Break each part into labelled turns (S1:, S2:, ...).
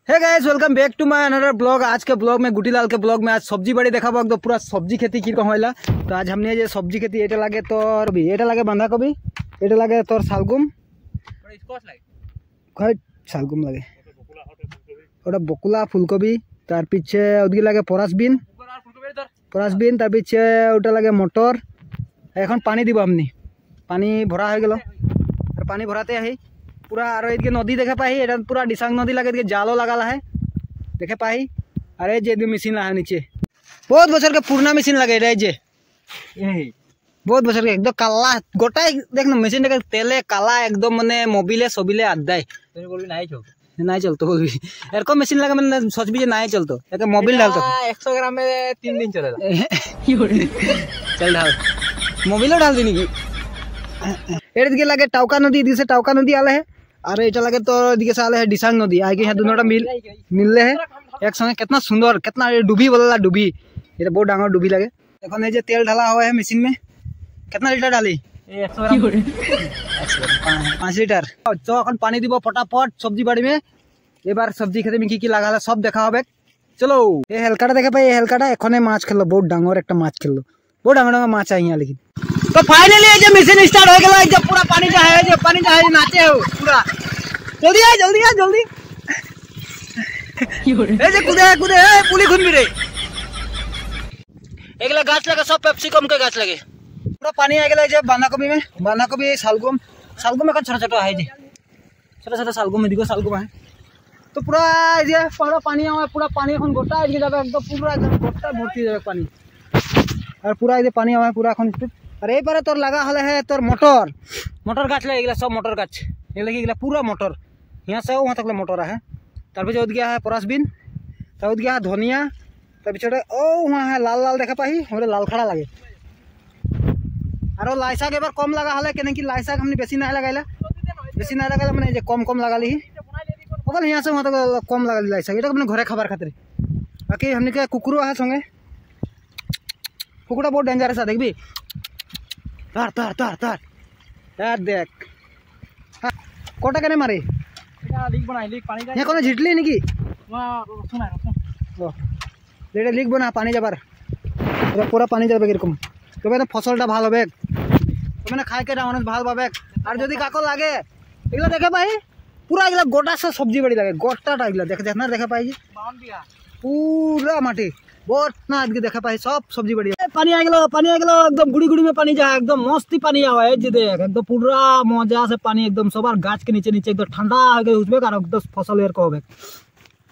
S1: Hey guys welcome back to my another blog. आज के blog में गुटीलाल के ब्लॉग में आज सब्जी बाड़ी देखा एकदम पूरा सब्जी खेती की कहला। तो आज हमने ये सब्जी खेती एटा लागे तोर एटा लागे बंधा कबी एटा लागे तोर सालगुम सालगुम लागे ओटा बकुला फुलकबी तार पीछे ओदिके लागे परासबिन तार पीछे ओटा लागे मटर এখন पानी দিব हमनी पानी भरा हो गेल और पानी भराते आही पूरा और इधर नदी देखे पाही एटा पूरा डिसांग नदी लगे जालो लगाला है देखे पाही। अरे जे मशीन लगा नीचे बहुत बছর के पुराना मशीन लगे रे जे बहुत बছর के एकदम काला गोटा देख ना मशीन देख तेले काला एकदम माने मोबिले सबिले आदाय नहीं चलतो बोलबी एरको मशीन लगा मैंने सोच भी नहीं चलतो एक मोबिल डालतो
S2: 100 ग्राम में 3 दिन चलेगा
S1: चल डाल मोबिल डाल दी की एट दिखे लगे टाउका नदी दिसे टाउका नदी आले है और एटा लगे तो दिखे से आले है डिसांग नदी आगे यहाँ दोनों मिलले है एक संगे कितना सुंदर कितना डूबी वाला डूबी ये बहुत डांगर डूबी लगे देखो ये तेल ढाला हुआ है मशीन में कितना लीटर डाली 5 लीटर तो पानी दी फटाफट सब्जी बाड़ी में ये बार सब्जी खेती में की लगा सब देखा हो चलो ये हेलकाटा देखे पाई हेलकाटा एखने माछ खेलो बहुत डांगर एक माछ खेलो बहुत डांगर डांगर माछ है यहाँ लेकिन तो फाइनली जो मशीन स्टार्ट हो गया जब पूरा पानी जाए जो पानी जाए नाचे हो पूरा जल्दी आ जल्दी आ जल्दी ए जे कूदे कूदे पुली खुन भी रे एकला गाछ लगे सब पेप्सिकम के गाछ लगे पूरा पानी आ गया जे बांधा कबी सालगुम এখন छोटा छोटा है जे छोटा छोटा सालगुम में दिखो सालगुम है तो पूरा जे पूरा पानी आवे पूरा पानी এখন গোটা এদিকে যাবে একদম পুরো একদম গোটা ভর্তি যাবে পানি और पूरा ये पानी आवे पूरा এখন अरे ये बारे तोर लगा हले है तोर मोटर गाछ लगे सब मोटर गाछ ये लगे पूरा मोटर यहाँ से वहाँ तक मोटर है तार पीछे उद गया है परासबिन तब उद गया है धनिया तब पीछे ओ वहाँ है लाल लाल देखा पाही हमारे लाल खड़ा लगे और लाई शाक एबार कम लगा हले कि लाई शाक हमने बेसी नहीं लगाइला मैंने कम लगा ली ओकल यहाँ से वहाँ तक कम लगा ली लाई शाक ये घरे खाबार खातिर बाकी हमने क्या कुकुरो है संगे कुकुरा बहुत डेंजरस है देखबी तार तार तार तार यार देख कोटा कने मारे
S2: लीक बनाई लीक पानी
S1: यहाँ कोनो झिटली नहीं की
S2: वहां रसुन है रसुन
S1: ओ लेडे लीक बना पानी जाबार पूरा पानी जाबे এরকম তবে না ফসলটা ভালো হবে তুমি না খাই কেটা মানুষ ভালো পাবে আর যদি কাকো লাগে এগুলা দেখে পাই পুরা এগুলা গোটা সব সবজি বাড়ি লাগে গোটাটা এগুলা দেখে দেখ না দেখা পাই যে
S2: बाउन बिया
S1: पूरा माटी बहुत ना आदमी देखा पाई सब सब्जी बढ़िया पानी आ गलो एकदम गुड़ी गुड़ी में पानी जाए एकदम मस्ती पानी आवा है जी देख एकदम पूरा मजा से पानी एकदम सब गाछ के नीचे नीचे एकदम ठंडा हो गए उसमें एकदम फसल एर को होबे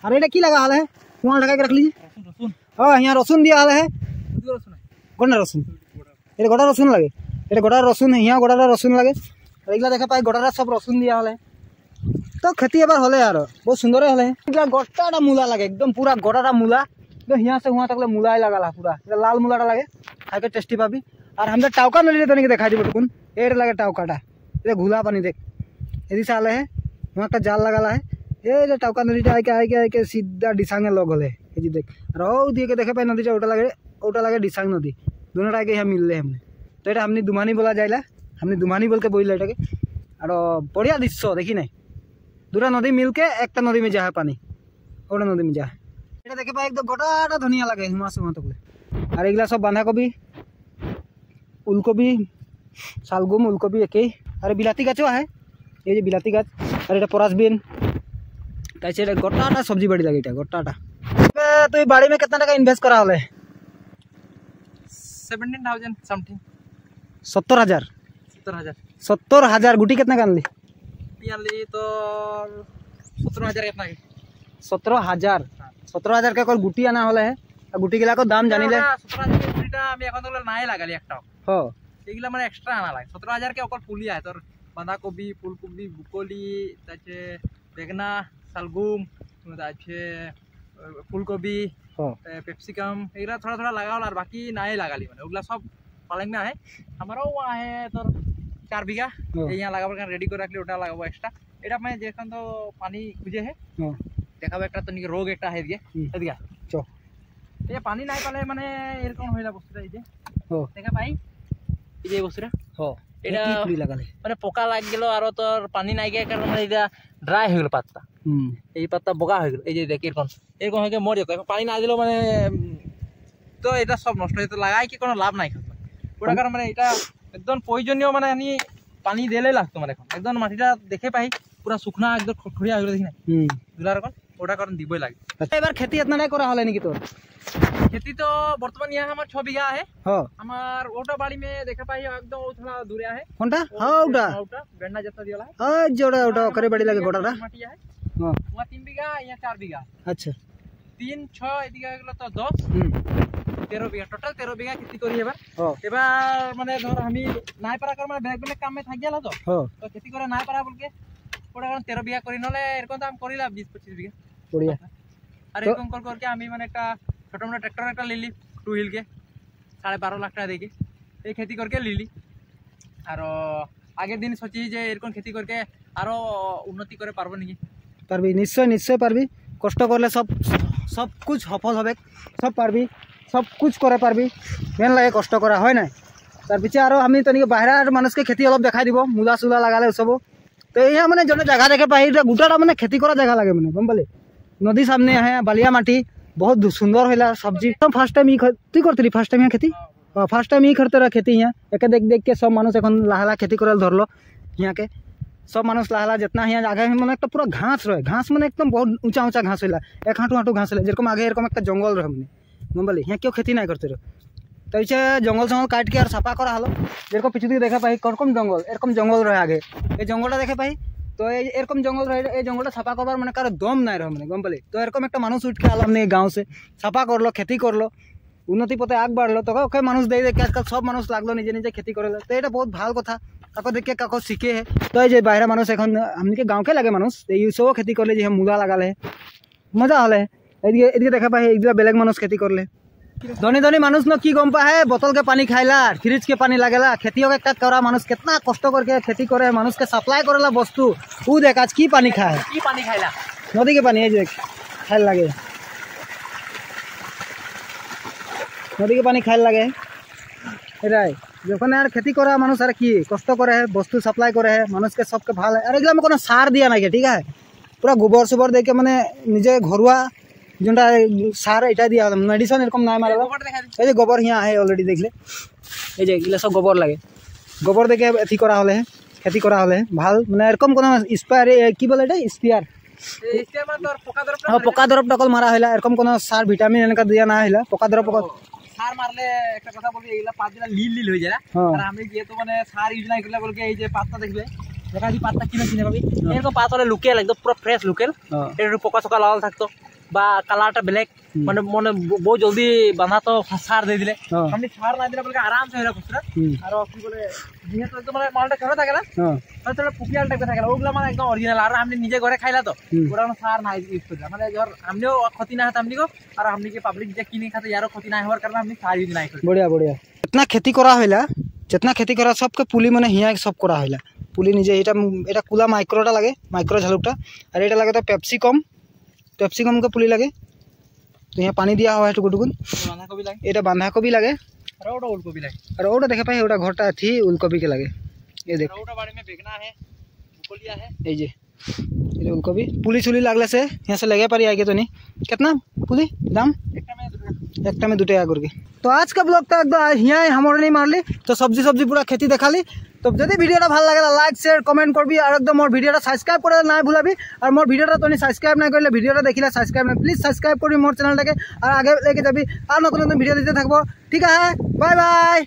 S1: अरे ये की लगा हाल है वहाँ लगा के रख लीजिए
S2: रसुन
S1: हाँ यहाँ रसुन दिया हाल है
S2: रसुन है
S1: गोटा रसुन ये गोटा रसुन लगे ये गोटा रसुन है यहाँ गोटा रसुन लगे एगला देखा पाई गोटा सब रसुन दिया हाल है तो खेती एबार हले यार बहुत सुंदर हले गोटा मूला लगे एकदम पूरा गोटा मूला यहाँ से वहाँ तक मूला ही लगा पूरा लाल मूलाटा लगे खाई के टेस्टी पाबी और हम टाउका नदी तो नहीं देखा दी टुकुन एट लगे टाउकाटा ये घुला पानी देख यदि से आले है वहाँ का जाल लगा है ये टाउका नदी आके सीधा डिसांगे लग गले ये देख और दिए के देखे पाए नदी ओटा लगे डिसांग नदी दोनों आगे यहाँ मिल रहे हमने तो ये हमने दुमानी बोला जाइला हमने दुमानी बोल के बोल एटाके और बढ़िया दृश्य देखी नहीं दूरा नदी मिल के एक नदी में जाए पानी ओटा नदी में जाए देखे पाए एकदम गोटा धनिया लगे हिमा से वहाँ तक और एगला सब बांधा कबी उलकबी सालगुम उलकबी एक ही अरे बिलाती गाचो है ये जो बिलाती गाच और ये परासबिन कैसे गोटा सब्जी बड़ी लगे गोटा तो ये बाड़ी में कितना टका इन्वेस्ट करा हले
S2: 17,000 समथिंग
S1: 70,000 गुटी कितना का अनली
S2: तो 17,000 कितना
S1: 17,000 का कोई गुटी आना हले है गुटी गिला को दाम जानी ले
S2: 17,000 गुटीटा আমি এখন তো নাই লাগালি একটাও
S1: हो
S2: এগুলা মানে এক্সট্রা আনা লাগে 17,000 के অকল ফুলি আছে তোর বাঁধাকপি ফুলকপি ব্রোকলি তাছে বেগনা সালগুম তাছে ফুলকপি पेप्सिकम एगला थोड़ा थोड़ा लगाओ और बाकी नाए लगाली माने ओगला सब पालंग में है हमारो वहाँ है तो 4 बीघा यहाँ लगाबर कारण रेडी कर रखली ओटा लगाबो एक्स्ट्रा एटा मैं जेखन तो पानी खुजे है देखाबो একটা তো নিকে রোগ একটা है दिए এদিকে
S1: চো
S2: ये पानी নাই পালে মানে এরকম হইলা বস্তুটা এই যে দেখা পাই এই যে বস্তুটা এটা মানে পোকা লাগি গেল আর তোর পানি নাই গিয়ে কারণ মানে এটা ড্রাই হয়ে গেল পাতটা এই পাতটা বগা হয়ে গেল এই যে দেখ এরকম হয়ে মরে যেত পানি না দিলেও মানে তো এটা সব নষ্ট হয়ে যেত লাগাই কি কোনো লাভ নাই ওটা কারণ মানে এটা একদম প্রয়োজনীয় মানে আমি পানি দিলেই লাগতো মানে এখন একদম মাটিটা দেখে পাই পুরা শুকনা একদম খড়খড়িয়া হয়ে গেল দেখি না দুলার এখন ওটা কারণ দিবই লাগে
S1: এবার খেতি এতনাই করা হলে নাকি তোর
S2: खेती तो बर्तमान यहाँ हमारे 6 बीघा है हमार ओटा बाड़ी में देखा पाई एकदम थोड़ा दूर है
S1: कोनटा हां ओटा
S2: ओटा बेंडा जत्ता दियाला है
S1: हां जोड़ा ओटा करे बड़ी लगे गोटाटा
S2: माटिया है हां वहां 3 बीघा यहाँ 4 बीघा
S1: अच्छा
S2: 3 6 এদিকে গেল তো 10 13 बीघा टोटल 13 बीघा खेती করি এবার মানে ধর আমি নাই পারা কর মানে বেলেগ বেলেগ কামে থাকি গেল তো खेती করে নাই পারা বলকে ওটা 13 बीघा করি নলে এরকম দাম করিলা 20 25 बीघा
S1: बढ़िया
S2: আর এরকম করকে আমি মানে একটা ছোট মোটো ট্রাক্টর একটা লিলি 2 হুইল के 12.5 लाख টাকা দিয়ে এই खेती करके লিলি আর আগের দিন সোচি যে এরকম खेती करके আরো উন্নতি করে পারবো নাকি
S1: পারবি নিশ্চয় নিশ্চয় পারবি কষ্ট করলে সব সব কিছু সফল হবে সব পারবি সব কিছু করে পারবি মেন লাগে কষ্ট করা হয় না তার পিছে আরো আমি তনিকে বাহিরার মানুষকে खेती অলপ দেখাই দিব মুলা সুলা লাগালে সব তো এই মানে জনে জায়গা দেখে পাই গোটাটা মানে खेती করা জায়গা লাগে মানে গম পালি नदी सामने है बालिया माटी बहुत सुंदर होला सब्जी तो फर्स्ट टाइम तु करती फर्स्ट टाइम यहाँ खेती फर्स्ट टाइम करते रहा खेती यहाँ एक देख देख के सब मानुष एखन लाहला खेती करे धरल यहाँ के सब मानुष लाहला जितना यहाँ आगे मैं एक पूरा घास रहे घास मैंने एकदम बहुत ऊँचा ऊँचा घास होला एक हाटू हाटू घास होला जेरकम आगे एरकम एक जंगल रहे मैंने गम्बली यहाँ क्यों खेती नहीं करते रहो तो इसे जंगल जंगल काट के और साफा करा हलो जेरकम पिछू दिखे देखा पाई कम जंगल एरकम जंगल रहे आगे ये जंगलटा देखे पाई तो एरकम जंगल रहे ये जंगलटा साफा करवार मैंने कार दम नहीं रहे मैंने गम पाली तो एरकम एक मानुष उठ के आलम नहीं गाँव से साफा कर लो खेती कर लो उन्नति पथे आग बढ़लो तो कई मानुष दे दे आजकल सब मानुष लागलो निजे निजे खेती करे तो ये बहुत ভাল कथा काको देख के काको शिखे है तो ये बाहर मानुष एखन हमके गाँव के लगे मानुष सब खेती कर ले मूला लगाले मजा हले एदिके देखा पाई एदिके बेलेग मानुष खेती करले धनी धनी मानुष न की गम पाए बोतल के पानी खाइला फ्रिज के पानी लागेला खेतियों के करा मानुष कितना कष्ट करके खेती करे मानुष के सप्लाई करेला वस्तु उ देख आज की पानी खाए
S2: की पानी खाइला
S1: नदी के पानी देख खाइल लागे नदी के पानी खाइल लागे एराई যখন আর खेती करा मानुष আর কি কষ্ট করে বস্তু সাপ্লাই করে মানুষ के सबके ভাল है আর এগুলা আমি কোনো সার দিয়া নাই ঠিক আছে পুরা গোবর সুবর দেখে মানে নিজে ঘরোয়া जोटा सार এটা দিয়া मेडिसिन এরকম নাই মারা এই যে গোবর হিয়া আছে অলরেডি দেখলে এই যে এগুলা সব গোবর লাগে গোবর দেখে এথি করা হলে खेती করা হলে ভাল মানে এরকম কোন স্প্রে কি বলে এটা স্পিয়ার
S2: মানে তোর
S1: পোকা দরব টকল মারা হইলা এরকম কোন সার ভিটামিন এনেকা দিয়া না হইলা পোকা দরব
S2: সার মারলে একটা কথা বলি এগুলা পাত দিলা লীল লীল হয়ে যায় আর আমি যেহেতু মানে সার ইউজ নাই করলে বলকে এই যে পাতটা দেখবে দেখা দি পাতটা কিনে কিনে পাবি এরকম পাত হলে লুকেল একদম পুরো ফ্রেশ লুকেল এর পোকা চোকা লাল থাকতো বা কালারটা ব্ল্যাক মানে মনে বহুত জলদি বাঁধা তো সার দিয়ে দিলে আমি সার না দিলে বলকে আরাম से খুচরা আর কি বলে যেহেতু একদম মানে মালটা কেন থাকে না তাহলে পুকিয়াল টাইপে থাকে ওগুলা মানে একদম অরিজিনাল আর আমি নিজে ঘরে খাইলা তো ওরা সার না ইউজ করি মানে ধর আমনিও ক্ষতি না হতো আমনিও আর আমনি के पब्लिक যে কিনে খাতে यारो ক্ষতি না হওয়ার কারণে আমি সার ইউজ নাই করি
S1: बढ़िया बढ़िया जितना खेती करा हइला जितना खेती करा सबके पुली মানে হিয়া सब करा हइला पुली নিজে এটা কুলা মাইক্রোটা লাগে মাইক্রো ঝালুকটা আর এটা লাগে তো पेप्सिकम के पुली लगे तो यहाँ पानी दिया हुआ है टुकुर टुकुर ये बांधा को भी लगे और ओटा देखे पाए ओटा घरटा थी उलकपी के लगे ये देख ये जे उलकपी पुली चुली लगले से यहाँ से लगे पारी आगे तो नहीं कितना पुली दाम एक में 2 टाका करके तो आज का ब्लॉग तो एकदम यहाँ हमारे नहीं मारली तो सब्जी पूरा खेती देखा ली तो যদি ভিডিওটা ভালো লাগে লাইক শেয়ার কমেন্ট করবি আর একদম মোর ভিডিওটা সাবস্ক্রাইব করে না ভুলাবি আর মোর ভিডিওটা তুমি সাবস্ক্রাইব না করলে ভিডিওটা দেখিলে সাবস্ক্রাইব না প্লিজ সাবস্ক্রাইব করবি মোর চ্যানেলটাকে আর আগে লেগে যাবি আর নতুন নতুন ভিডিও দিতে থাকবো ঠিক আছে বাই বাই।